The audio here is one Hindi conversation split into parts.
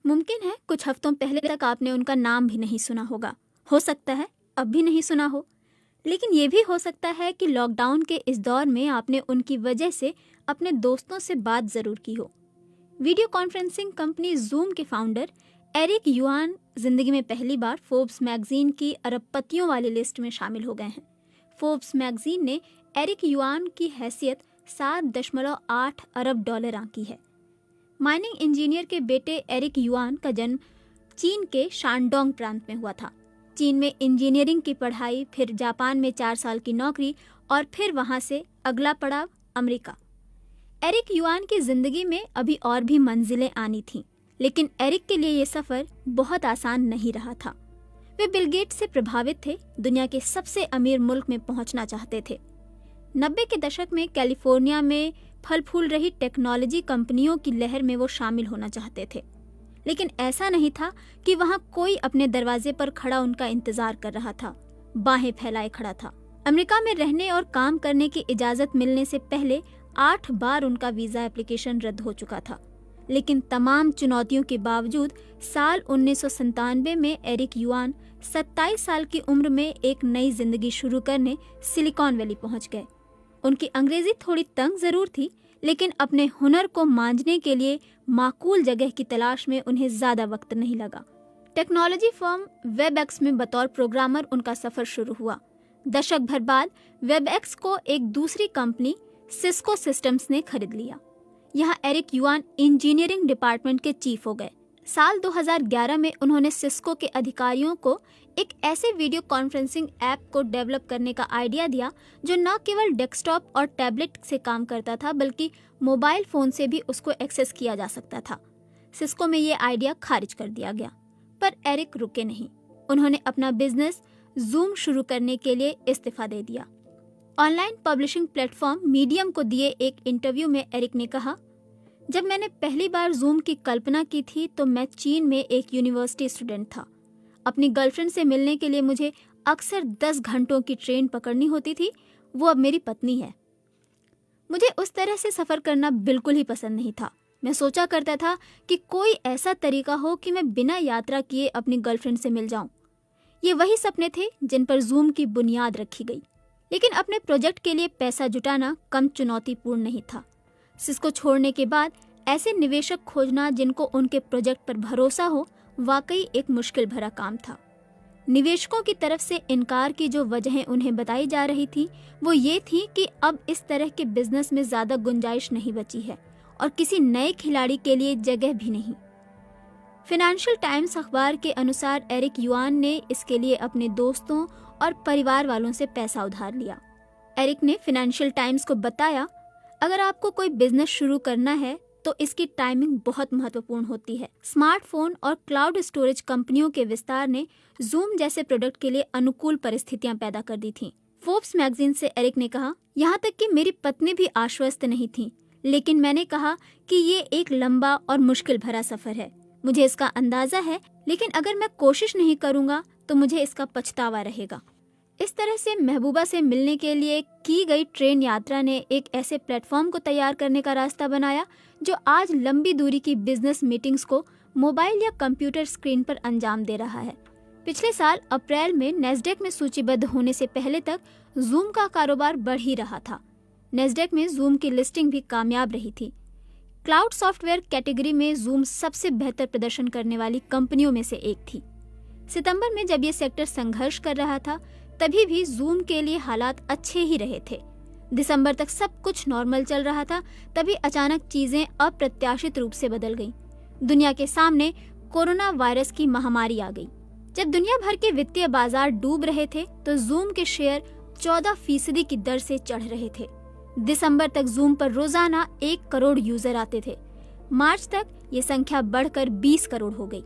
मुमकिन है कुछ हफ्तों पहले तक आपने उनका नाम भी नहीं सुना होगा। हो सकता है अब भी नहीं सुना हो। लेकिन ये भी हो सकता है कि लॉकडाउन के इस दौर में आपने उनकी वजह से अपने दोस्तों से बात ज़रूर की हो। वीडियो कॉन्फ्रेंसिंग कंपनी जूम के फाउंडर एरिक युआन जिंदगी में पहली बार फोर्ब्स मैगजीन की अरबपतियों वाली लिस्ट में शामिल हो गए हैं। फोर्ब्स मैगजीन ने एरिक युआन की हैसियत 7.8 अरब डॉलर आंकी है। माइनिंग इंजीनियर के बेटे एरिक युआन का जन्म चीन के शानडोंग प्रांत में हुआ था। चीन में इंजीनियरिंग की पढ़ाई, फिर जापान में 4 साल की नौकरी और फिर वहां से अगला पड़ाव अमेरिका। एरिक युआन की जिंदगी में अभी और भी मंजिलें आनी थीं, लेकिन एरिक के लिए ये सफर बहुत आसान नहीं रहा था। वे बिल गेट्स से प्रभावित थे, दुनिया के सबसे अमीर मुल्क में पहुंचना चाहते थे। 90 के दशक में कैलिफोर्निया में फल फूल रही टेक्नोलॉजी कंपनियों की लहर में वो शामिल होना चाहते थे, लेकिन ऐसा नहीं था कि वहां कोई अपने दरवाजे पर खड़ा उनका इंतजार कर रहा था, बाहें फैलाए खड़ा था। अमेरिका में रहने और काम करने की इजाजत मिलने से पहले 8 बार उनका वीजा एप्लीकेशन रद्द हो चुका था, लेकिन तमाम चुनौतियों के बावजूद साल 1997 में एरिक युआन 27 साल की उम्र में एक नई जिंदगी शुरू करने सिलिकॉन वैली पहुंच गए। उनकी अंग्रेजी थोड़ी तंग जरूर थी, लेकिन अपने हुनर को मांझने के लिए माकूल जगह की तलाश में उन्हें ज्यादा वक्त नहीं लगा। टेक्नोलॉजी फर्म वेबएक्स में बतौर प्रोग्रामर उनका सफर शुरू हुआ। दशक भर बाद वेबएक्स को एक दूसरी कंपनी सिस्को सिस्टम्स ने खरीद लिया। यहाँ एरिक युआन इंजीनियरिंग डिपार्टमेंट के चीफ हो गए। साल 2011 में उन्होंने सिस्को के अधिकारियों को एक ऐसे वीडियो कॉन्फ्रेंसिंग ऐप को डेवलप करने का आइडिया दिया जो न केवल डेस्कटॉप और टैबलेट से काम करता था, बल्कि मोबाइल फोन से भी उसको एक्सेस किया जा सकता था। सिस्को में ये आइडिया खारिज कर दिया गया, पर एरिक रुके नहीं। उन्होंने अपना बिजनेस जूम शुरू करने के लिए इस्तीफा दे दिया। ऑनलाइन पब्लिशिंग प्लेटफॉर्म मीडियम को दिए एक इंटरव्यू में एरिक ने कहा, जब मैंने पहली बार जूम की कल्पना की थी तो मैं चीन में एक यूनिवर्सिटी स्टूडेंट था। अपनी गर्लफ्रेंड से मिलने के लिए मुझे अक्सर 10 घंटों की ट्रेन पकड़नी होती थी। वो अब मेरी पत्नी है। मुझे उस तरह से सफ़र करना बिल्कुल ही पसंद नहीं था। मैं सोचा करता था कि कोई ऐसा तरीका हो कि मैं बिना यात्रा किए अपनी गर्लफ्रेंड से मिल जाऊं। ये वही सपने थे जिन पर जूम की बुनियाद रखी गई। लेकिन अपने प्रोजेक्ट के लिए पैसा जुटाना कम चुनौतीपूर्ण नहीं था। सिस्को छोड़ने के बाद ऐसे निवेशक खोजना जिनको उनके प्रोजेक्ट पर भरोसा हो, वाकई एक मुश्किल भरा काम था। निवेशकों की तरफ से इनकार की जो वजहें उन्हें बताई जा रही थी वो ये थी कि अब इस तरह के बिजनेस में ज़्यादा गुंजाइश नहीं बची है और किसी नए खिलाड़ी के लिए जगह भी नहीं। फाइनेंशियल टाइम्स अखबार के अनुसार एरिक युआन ने इसके लिए अपने दोस्तों और परिवार वालों से पैसा उधार लिया। एरिक ने फाइनेंशियल टाइम्स को बताया, अगर आपको कोई बिजनेस शुरू करना है तो इसकी टाइमिंग बहुत महत्वपूर्ण होती है। स्मार्टफोन और क्लाउड स्टोरेज कंपनियों के विस्तार ने जूम जैसे प्रोडक्ट के लिए अनुकूल परिस्थितियां पैदा कर दी थीं। फोर्ब्स मैगजीन से एरिक ने कहा, यहाँ तक कि मेरी पत्नी भी आश्वस्त नहीं थी, लेकिन मैंने कहा कि ये एक लंबा और मुश्किल भरा सफर है। मुझे इसका अंदाजा है, लेकिन अगर मैं कोशिश नहीं करूँगा तो मुझे इसका पछतावा रहेगा। इस तरह से महबूबा से मिलने के लिए की गई ट्रेन यात्रा ने एक ऐसे प्लेटफॉर्म को तैयार करने का रास्ता बनाया जो आज लंबी दूरी की बिजनेस मीटिंग्स को मोबाइल या कंप्यूटर स्क्रीन पर अंजाम दे रहा है। पिछले साल अप्रैल में नैस्डैक में सूचीबद्ध होने से पहले तक जूम का कारोबार बढ़ ही रहा था। नैस्डैक में जूम की लिस्टिंग भी कामयाब रही थी। क्लाउड सॉफ्टवेयर कैटेगरी में जूम सबसे बेहतर प्रदर्शन करने वाली कंपनियों में से एक थी। सितंबर में जब ये सेक्टर संघर्ष कर रहा था, तभी भी जूम के लिए हालात अच्छे ही रहे थे। दिसंबर तक सब कुछ नॉर्मल चल रहा था, तभी अचानक चीजें अप्रत्याशित रूप से बदल गईं। दुनिया के सामने कोरोना वायरस की महामारी आ गई। जब दुनिया भर के वित्तीय बाजार डूब रहे थे तो जूम के शेयर 14% की दर से चढ़ रहे थे। दिसंबर तक जूम पर रोजाना 1 करोड़ यूजर आते थे। मार्च तक ये संख्या बढ़कर 20 करोड़ हो गई।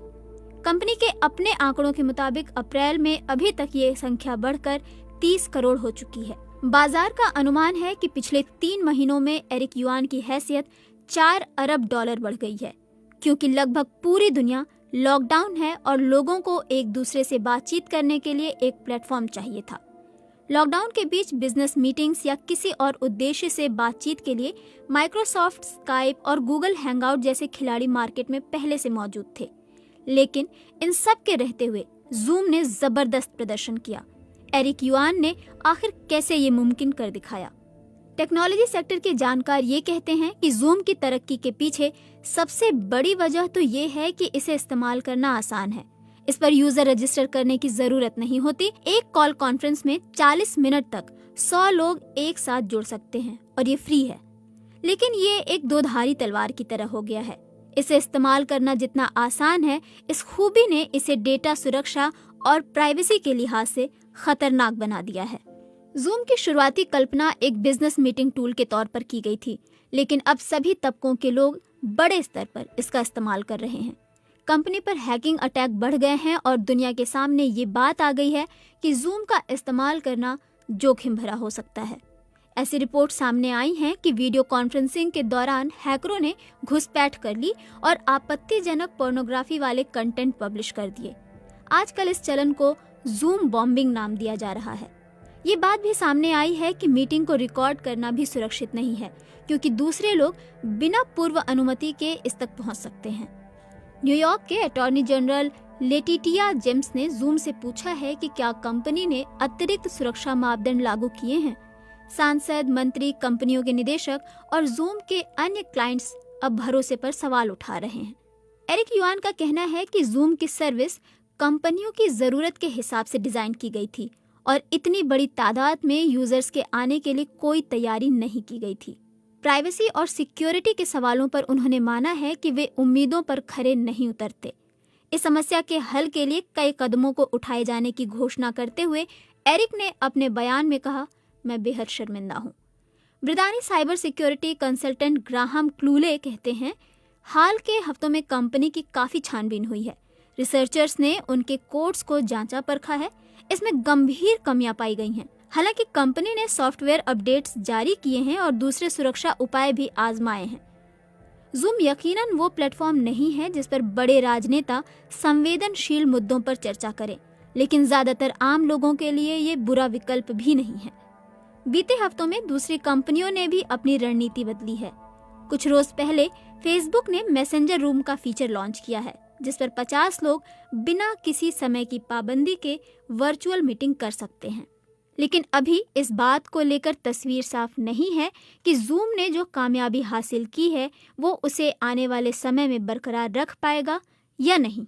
कंपनी के अपने आंकड़ों के मुताबिक अप्रैल में अभी तक ये संख्या बढ़कर 30 करोड़ हो चुकी है। बाजार का अनुमान है कि पिछले 3 महीनों में एरिक युआन की हैसियत 4 अरब डॉलर बढ़ गई है, क्योंकि लगभग पूरी दुनिया लॉकडाउन है और लोगों को एक दूसरे से बातचीत करने के लिए एक प्लेटफॉर्म चाहिए था। लॉकडाउन के बीच बिजनेस मीटिंग्स या किसी और उद्देश्य से बातचीत के लिए माइक्रोसॉफ्ट, स्काइप और गूगल हैंगआउट जैसे खिलाड़ी मार्केट में पहले से मौजूद थे। लेकिन इन सब के रहते हुए जूम ने जबरदस्त प्रदर्शन किया। एरिक युआन ने आखिर कैसे ये मुमकिन कर दिखाया? टेक्नोलॉजी सेक्टर के जानकार ये कहते हैं कि जूम की तरक्की के पीछे सबसे बड़ी वजह तो ये है कि इसे इस्तेमाल करना आसान है। इस पर यूजर रजिस्टर करने की जरूरत नहीं होती। एक कॉल कॉन्फ्रेंस में 40 मिनट तक 100 लोग एक साथ जुड़ सकते हैं और ये फ्री है। लेकिन ये एक दोधारी तलवार की तरह हो गया है। इसे इस्तेमाल करना जितना आसान है, इस खूबी ने इसे डेटा सुरक्षा और प्राइवेसी के लिहाज से खतरनाक बना दिया है। जूम की शुरुआती कल्पना एक बिजनेस मीटिंग टूल के तौर पर की गई थी, लेकिन अब सभी तबकों के लोग बड़े स्तर पर इसका इस्तेमाल कर रहे हैं। कंपनी पर हैकिंग अटैक बढ़ गए हैं और दुनिया के सामने ये बात आ गई है कि जूम का इस्तेमाल करना जोखिम भरा हो सकता है। ऐसी रिपोर्ट सामने आई हैं कि वीडियो कॉन्फ्रेंसिंग के दौरान हैकरों ने घुसपैठ कर ली और आपत्तिजनक पोर्नोग्राफी वाले कंटेंट पब्लिश कर दिए। आजकल इस चलन को जूम बॉम्बिंग नाम दिया जा रहा है। ये बात भी सामने आई है कि मीटिंग को रिकॉर्ड करना भी सुरक्षित नहीं है, क्योंकि दूसरे लोग बिना पूर्व अनुमति के इस तक पहुंच सकते हैं। न्यूयॉर्क के अटॉर्नी जनरल लेटिटिया जेम्स ने जूम से पूछा है कि क्या कंपनी ने अतिरिक्त सुरक्षा मापदंड लागू किए हैं। सांसद, मंत्री, कंपनियों के निदेशक और जूम के अन्य क्लाइंट्स अब भरोसे पर सवाल उठा रहे हैं। एरिक युआन का कहना है कि जूम की सर्विस कंपनियों की जरूरत के हिसाब से डिजाइन की गई थी और इतनी बड़ी तादाद में यूजर्स के आने के लिए कोई तैयारी नहीं की गई थी। प्राइवेसी और सिक्योरिटी के सवालों पर उन्होंने माना है कि वे उम्मीदों पर खरे नहीं उतरते। इस समस्या के हल के लिए कई कदमों को उठाए जाने की घोषणा करते हुए एरिक ने अपने बयान में कहा, मैं बेहद शर्मिंदा हूँ। ब्रितानी साइबर सिक्योरिटी कंसल्टेंट ग्राहम क्लूले कहते हैं, हाल के हफ्तों में कंपनी की काफ़ी छानबीन हुई है। रिसर्चर्स ने उनके कोड्स को जांचा परखा है। इसमें गंभीर कमियां पाई गई हैं। हालांकि कंपनी ने सॉफ्टवेयर अपडेट्स जारी किए हैं और दूसरे सुरक्षा उपाय भी आजमाए हैं। जूम यकीनन वो प्लेटफॉर्म नहीं है जिस पर बड़े राजनेता संवेदनशील मुद्दों पर चर्चा करें, लेकिन ज्यादातर आम लोगों के लिए ये बुरा विकल्प भी नहीं है। बीते हफ्तों में दूसरी कंपनियों ने भी अपनी रणनीति बदली है। कुछ रोज पहले फेसबुक ने मैसेंजर रूम का फीचर लॉन्च किया है, जिस पर 50 लोग बिना किसी समय की पाबंदी के वर्चुअल मीटिंग कर सकते हैं। लेकिन अभी इस बात को लेकर तस्वीर साफ नहीं है कि जूम ने जो कामयाबी हासिल की है वो उसे आने वाले समय में बरकरार रख पाएगा या नहीं।